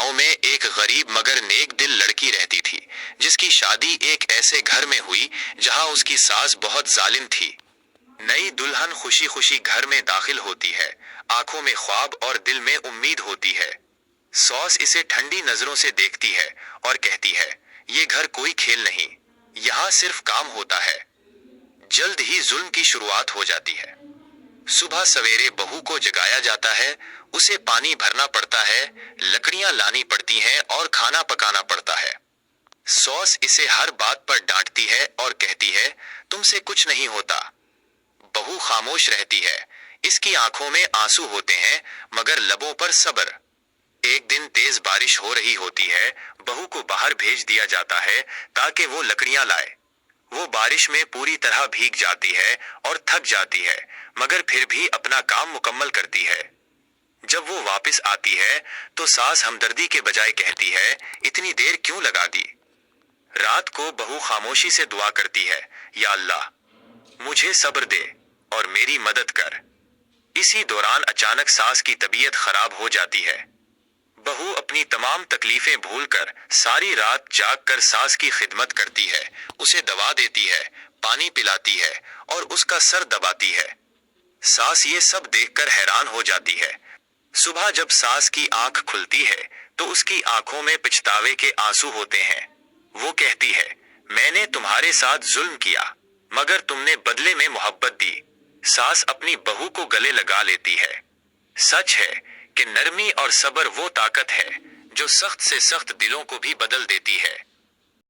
गांव में एक गरीब मगर नेक दिल लड़की रहती थी, जिसकी शादी एक ऐसे घर में हुई जहां उसकी सास बहुत जालिम थी। नई दुल्हन खुशी खुशी घर में दाखिल होती है, आंखों में ख्वाब और दिल में उम्मीद होती है। सॉस इसे ठंडी नजरों से देखती है और कहती है, ये घर कोई खेल नहीं, यहाँ सिर्फ काम होता है। जल्द ही जुल्म की शुरुआत हो जाती है। सुबह सवेरे बहू को जगाया जाता है, उसे पानी भरना पड़ता है, लकड़ियां लानी पड़ती हैं और खाना पकाना पड़ता है। सॉस इसे हर बात पर डांटती है और कहती है, तुमसे कुछ नहीं होता। बहू खामोश रहती है, इसकी आंखों में आंसू होते हैं मगर लबों पर सब्र। एक दिन तेज बारिश हो रही होती है, बहू को बाहर भेज दिया जाता है ताकि वो लकड़ियां लाए। वो बारिश में पूरी तरह भीग जाती है और थक जाती है, मगर फिर भी अपना काम मुकम्मल करती है। जब वो वापस आती है तो सास हमदर्दी के बजाय कहती है, इतनी देर क्यों लगा दी। रात को बहू खामोशी से दुआ करती है, या अल्लाह मुझे सब्र दे और मेरी मदद कर। इसी दौरान अचानक सास की तबीयत खराब हो जाती है। बहू अपनी तमाम तकलीफें भूलकर सारी रात जागकर सास की खिदमत करती है, उसे दवा देती है, पानी पिलाती है और उसका सर दबाती है। सास ये सब देखकर हैरान हो जाती है। सुबह जब सास की आंख खुलती है तो उसकी आंखों में पछतावे के आंसू होते हैं। वो कहती है, मैंने तुम्हारे साथ जुल्म किया, मगर तुमने बदले में मोहब्बत दी। सास अपनी बहू को गले लगा लेती है। सच है कि नरमी और सब्र वो ताकत है जो सख्त से सख्त दिलों को भी बदल देती है।